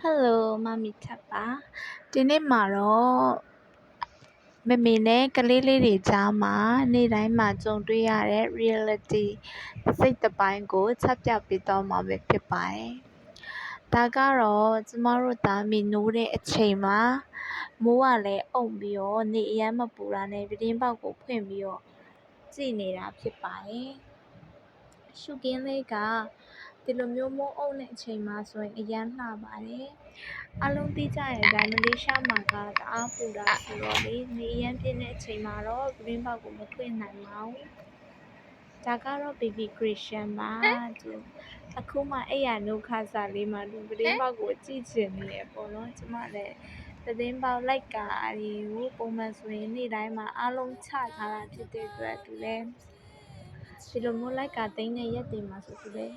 Hello မမီထပ်ပါဒီနေ့မှာတော့မမေနဲ့ကလေးလေးတွေကြားမှာနေ့တိုင်းမှာကြုံတွေ့ရတဲ့ reality စိတ်တစ်ပိုင်းကိုချက်ပြပေးတော့မှာပဲဖြစ်ပါတယ်ဒါကတော့ကျမတို့သားမီနိုးတဲ့အချိန်မှာမိုးကလည်းအုံပြီးတော့နေအရမ်းမပူတာနဲ့ပြတင်းပေါက်ကိုဖွင့်ပြီးတော့ကြည့်နေတာဖြစ်ပါတယ်ရှုခင်းလေးကဒီလိုမျိုးမိုးအုံတဲ့အချိန်မှာဆိုရင်အရမ်းလှပါတယ်အားလုံးသိကြရဲ့အတိုင်းမလေးရှားမှာကတအားပူတာဆိုတော့လေနေအရမ်းပြင်းတဲ့အချိန်မှာတော့ပြတင်းပေါက်ကိုမဖွင့်နိုင်ပါဘူးဒါကတော့ baby Christian ပါသူအခုမှအဲ့ရနှုတ်ခါစားလေးမှာသူပြတင်းပေါက်ကိုကြည့်ချင်နေရပေါ့နော်ကျမလည်းပြတင်းပေါက်လိုက်ကာတွေကိုပုံမှန်ဆိုရင်နေ့တိုင်းမှာအားလုံးချထားတာဖြစ်တဲ့အတွက်သူလည်းဒီလိုမျိုးလိုက်ကာသိမ်းတဲ့ရက်တွေမှာဆိုသူလည်း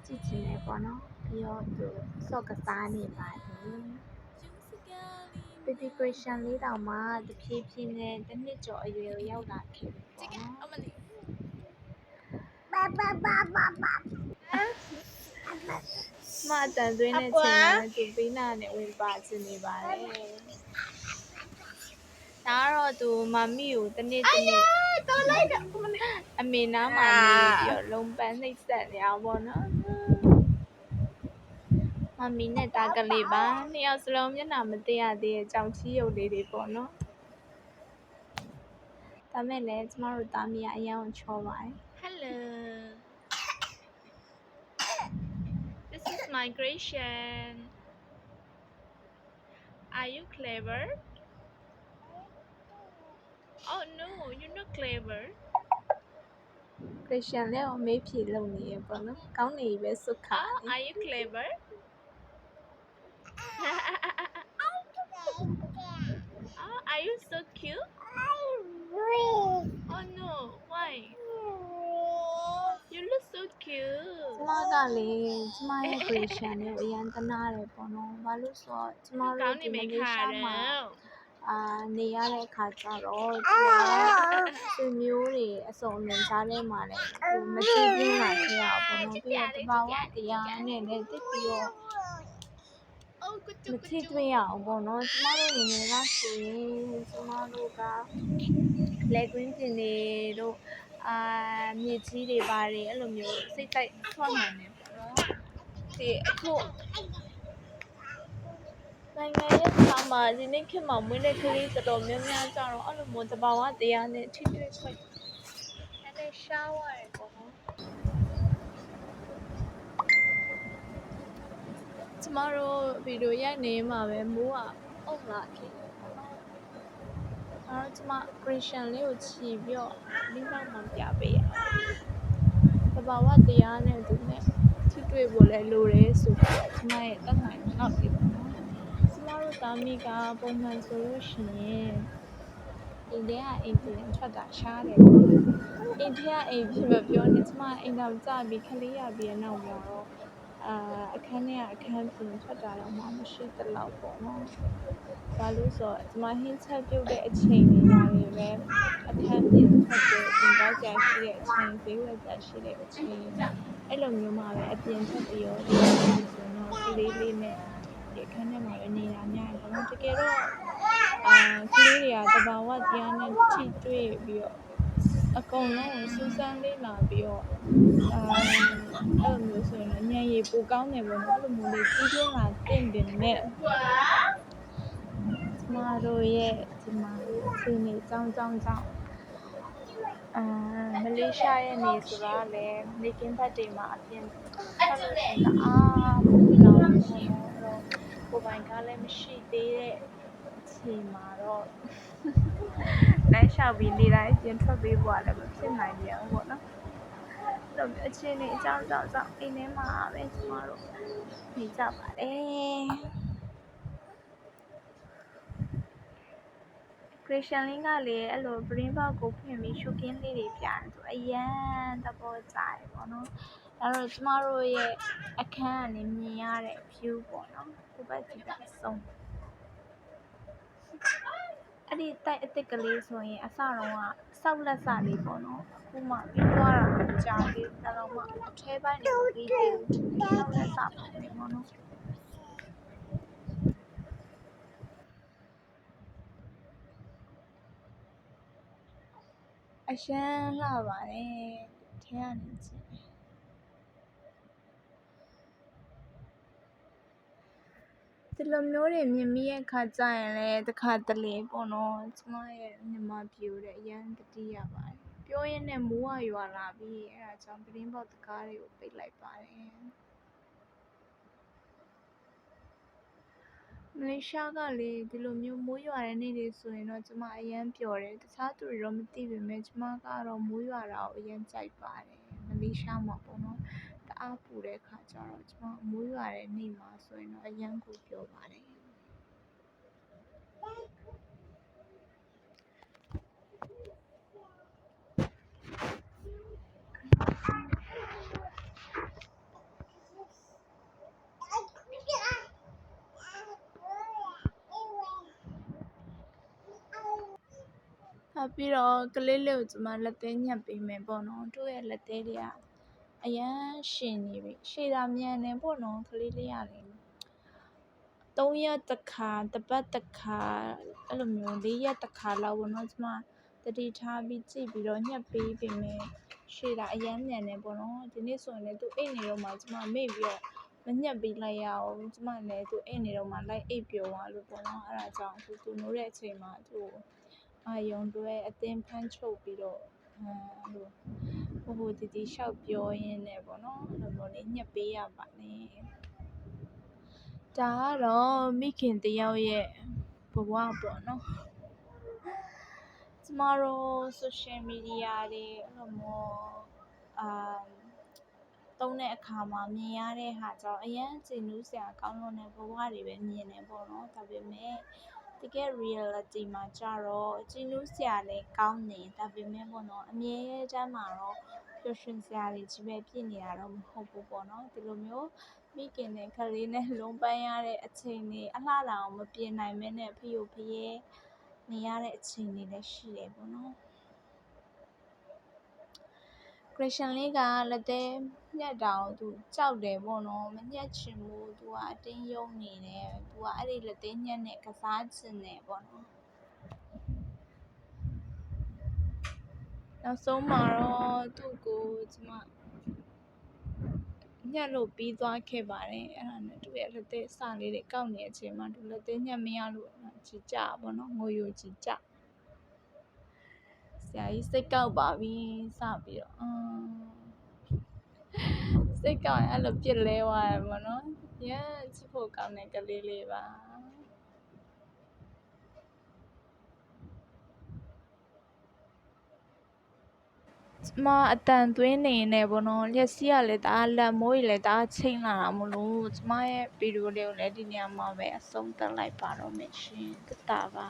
ကြည့်ချင်နေပေါ့နော်ပြီးတော့သူစော့ကစားနေပါတယ် baby Christian လေးတောင်မှတဖြည်းဖြည်းနဲ့တစ်နှစ်ကျော်အရွယ်ကိုရောက်လာခဲ့ပြီပေါ့နော်မအတန်သွင်းတဲ့ချိန်မှာသူပေးနာနဲ့ဝင်ပါချင်နေပါတယ်ဒါကတော့သူမမီကိုတစ်နေ့အမေနားမှာနေပြီးတော့လုံပန်းနှိပ်စက်နေအောင်ပေါ့နော်မမီနဲ့တာကလေးပါနှစ်ယောက်စလုံးမျက်နှာမသိရသေးတဲ့ကြောင်ချီရုပ်လေးတွေပေါ့နော်ဒါမဲ့လည်းကျမတို့သားမီးကအရန်ချောပါတယ် Hello This is migration Are you clever Oh no you're not clever Christian လည်းအမေးဖြေလုပ်နေရပေါ့နော်ကောင်းနေပြီပဲစုခါ Are you clever Oh, are you so cute? Oh no, why? You look so cute. ကျမကလေကျမရဲ့ Christian ကိုအရန်တနာတယ်ပေါ့နော်။ဘာလို့ဆိုတော့ကျမတို့ဒီမလေးရှားမှာနေရတဲ့အခါကျတော့သူကဆွေမျိုးတွေအစုံအလင်ကြားထဲမှာလည်းသူမကြည့်ဘူးလာခဲ့ရပေါ့နော်။ပြီးတော့တဘာဝတရားနဲ့လည်းတိတ်ပြီးတော့မထိတွေ့ရအောင်ပေါ့နော်ကျမတို့ငယ်ငယ်ကဆိုရင်ကျမတို့ကလက်ကွင်းပြင်တွေတို့မြေကြီးတွေပါတယ်အဲ့လိုမျိုးစိတ်တိုက်ထွက်မှန်နေပေါ့နော်ဒီအခုနိုင်ငံရဲ့ဆောင်းမှာဒီနေ့ခေတ်မှာမွေးတဲ့ကလေးတော်တော်များများကြတော့အဲ့လိုမျိုးတဘာဝတရားနဲ့ထိတွေ့ခွင့်အဲ့ဒါရှားရတယ်ပေါ့နော်ကျမတို့ဗီဒီယိုရိုက်နေမှာပဲမိုးကအုပ်လာခဲ့တယ်ပေါ့နော်အဲ့တော့ကျမ Christian လေးကိုချီပြီးတော့လင်းနောက်မှပြပေးရတဘာဝတရားနဲ့သူနဲ့ထိတွေ့ဖို့လဲလိုတယ်ဆိုပြီးတော့ကျမရဲ့တက်နိုင်တော့ဒီပေါ့နော်ကျမတို့သားမိကပုံမှန်ဆိုလို့ရှိရင်အိမ်ထဲကအိမ်ပြင်ထွက်တာရှားတယ်အိမ်ထဲကအိမ်ပြင်မပြောနဲ့ကျမအိမ်တော်ကြပြီးခလေးရပြီးနောက်မှာတော့အခန်းထဲကအခန်းပြင်ထွက်တာတော့မရှိသလောက်ပေါ့နော်။ဘာလို့ဆိုတော့ကျမဟင်းချက်ပြုတ်တဲ့အချိန်တွေညာတွေပဲအခန်းပြင်ထွက်တယ်သင်ကြားကြရှိတဲ့အချိန်ဈေးဝယ်ကြရှိတဲ့အချိန်အဲ့လိုမျိုးမှာပဲအပြင်ထွက်ပြီးတော့ဒီဆိုတော့ကလေးလေးနဲ့ဒီအခန်းထဲမှာပဲနေတာများတယ်ပေါ့နော်။တကယ်တော့ကလေးတွေကတဘာဝတရားနဲ့ထိတွေ့ပြီးတော့အကုန်လုံးကိုစူးစမ်းလေ့လာပြီးတော့အဲ့လိုမျိုးဆိုရင်ဉာဏ်ရည်ပိုကောင်းတယ်ပေါ့နော်အဲ့လိုမျိုးလေးကြီးပြင်းလာတဲ့တင်နဲ့ကျမတို့ရဲ့ဒီမှာအခြေအနေကြောင်းမလေးရှားရဲ့နေဆိုတာလည်းနေကင်းဘက်တွေမှာအပြင်ဆက်လို့ရှိရင်အားပူလောင်နေတော့ကိုပိုင်ကားလည်းမရှိသေးတဲ့အချိန်မှာတော့လမ်းလျှောက်ပြီးနေတိုင်းပြင်ထွက်ပေးဖို့လည်းမဖြစ်နိုင်ပြန်ဘူးပေါ့နော်အဲ့လိုမျိုးအခြေအနေအကြောင်းအိမ်ထဲမှာပဲကျမတို့နေကြပါတယ်Christian လင်းကလည်းအဲ့လိုပရင်းပေါက်ကိုဖွင့်ပြီးရှုခင်းလေးတွေပြတယ်သူအရန်သဘောကျတယ်ပေါ့နော်ဒါတော့ကျမတို့ရဲ့အခန်းကနေမြင်ရတဲ့ view ပေါ့နော်ဒီဘက်ဒီဘက်ဆုံးအဲ့ဒီတိုက်အစ်စ်ကလေးဆိုရင်အစတော့ကစောက်လက်စလေးပေါ့နော်အခုမှပြီးသွားတာကြာသေးတယ်တော့မှအထဲပိုင်းတွေပြီးသေးတယ်စောက်လက်စပေါ့နော် အဲ့လိုမျိုးဆိုရင်လည်းညံ့ရည်ပိုကောင်းတယ်ပေါ့နော်ပြီးတော့ဒီဘက်မှာလည်း Christian လင်းကလည်း အရန်လှပါတယ်ထဲကနေကြည့်ဒီလိုမျိုးတွေမြင်မိရဲ့ခါကြရင်လည်းတစ်ခါတလေပေါ့နော်ကျမရဲ့မြန်မာပြည်ကိုလည်းအရန်တတိရပါတယ်ပြောရင်းနဲ့မိုးရွာလာပြီအဲ့ဒါကြောင့်သတင်းပေါက်တကားတွေကိုပိတ်လိုက်ပါတယ်မလေးရှားကလေဒီလိုမျိုးမိုးရွာတဲ့နေ့တွေဆိုရင်တော့ကျမအရန်ပျော်တယ်တခြားသူတွေတော့မသိပေမဲ့ကျမကတော့မိုးရွာတာကိုအရန်ကြိုက်ပါတယ်မလေးရှားမှာပေါ့နော်တအားပူတဲ့ခါကျတော့ကျမမိုးရွာတဲ့နေ့မှာဆိုရင်တော့အရန်ကိုပျော်ပါတယ်ပြီးတော့ကလေးလေးကိုကျမလက်သေးညှပ်ပေးမယ်ပေါ့နော်သူ့ရဲ့လက်သေးတွေကအရန်ရှင်နေပြီရှည်တာမြန်နေပေါ့နော်ကလေးလေးကလေ3ရက်တစ်ခါတစ်ပတ်တစ်ခါအဲ့လိုမျိုး4ရက်တစ်ခါလောက်ပေါ့နော်ကျမတတိထားပြီးကြည့်ပြီးတော့ညှပ်ပေးပေမဲ့ရှည်တာအရန်မြန်နေပေါ့နော်ဒီနေ့ဆိုရင်လည်းသူအိတ်နေတော့မှကျမမေ့ပြီးတော့မညှပ်ပေးလိုက်ရအောင်ကျမလည်းသူအိတ်နေတော့မှလိုက်အိတ်ပျော်သွားလို့ပေါ့နော်အဲ့ဒါကြောင့်သူနိုးတဲ့အချိန်မှာသူ့အာယုံတွဲအသင်းဖမ်းချုပ်ပြီးတော့ဟိုတီရှောက်ပြောရင်းနဲ့ပေါ့နော်အဲ့လိုမျိုးလေးညှပ်ပေးရပါနဲ့ဒါကတော့မိခင်တယောက်ရဲ့ဘဝပေါ့နော်ကျမတို့ social media တွေအဲ့လိုမျိုးသုံးတဲ့အခါမှာမြင်ရတဲ့ဟာကြောင့်အရန်ကြည်နူးစရာကောင်းတဲ့ဘဝတွေပဲမြင်နေပေါ့နော်ဒါပေမဲ့တကယ် reality မှာကြတော့ကြည်နူးစရာလည်းကောင်းနေဒါပေမဲ့ပေါ့နော်အမြဲတမ်းမှာတော့ပျော်ရွှင်စရာတွေကြီးပဲဖြစ်နေတာတော့မဟုတ်ဘူးပေါ့နော်ဒီလိုမျိုးမိခင်နဲ့ကလေးနဲ့လုံးပန်းရတဲ့အချိန်တွေအလှတာအောင်မပြင်နိုင်မဲနဲ့ဖျို့ဖျဲနေရတဲ့အချိန်တွေလည်းရှိတယ်ပေါ့နော်Christian လေးကလက်သေးညှက်တာကိုသူကြောက်တယ်ပေါ့နော်မညှက်ချင်ဘူးသူကအတင်းယုံနေတယ်သူကအဲ့ဒီလက်သေးညှက်နဲ့ကစားချင်တယ်ပေါ့နော်နောက်ဆုံးမှာတော့သူ့ကိုကျမညှက်လို့ပြီးသွားခဲ့ပါတယ်အဲ့ဒါနဲ့သူ့ရဲ့လက်သေးစလေးတွေကောက်နေတဲ့အချိန်မှာသူလက်သေးညှက်မရလို့ကြီးကြပေါ့နော်ငိုယိုကြီးကြဆရာကြီးစိတ်ကောက်ပါပြီစပြီးတော့စိတ်ကောက်ရင်အဲ့လိုပြစ်လဲသွားတယ်ပေါ့နော်ရမ်းချစ်ဖို့ကောင်းတဲ့ကလေးလေးပါကျမအတန်သွင်းနေနေပေါ့နော်လက်စီးကလည်းတအားလက်မိုးကြီးလည်းတအားချိန်လာတာမလို့ကျမရဲ့ဗီဒီယိုလေးကိုလည်းဒီနေရာမှာပဲအဆုံးသတ်လိုက်ပါတော့မယ်ရှင်တက်တာပါ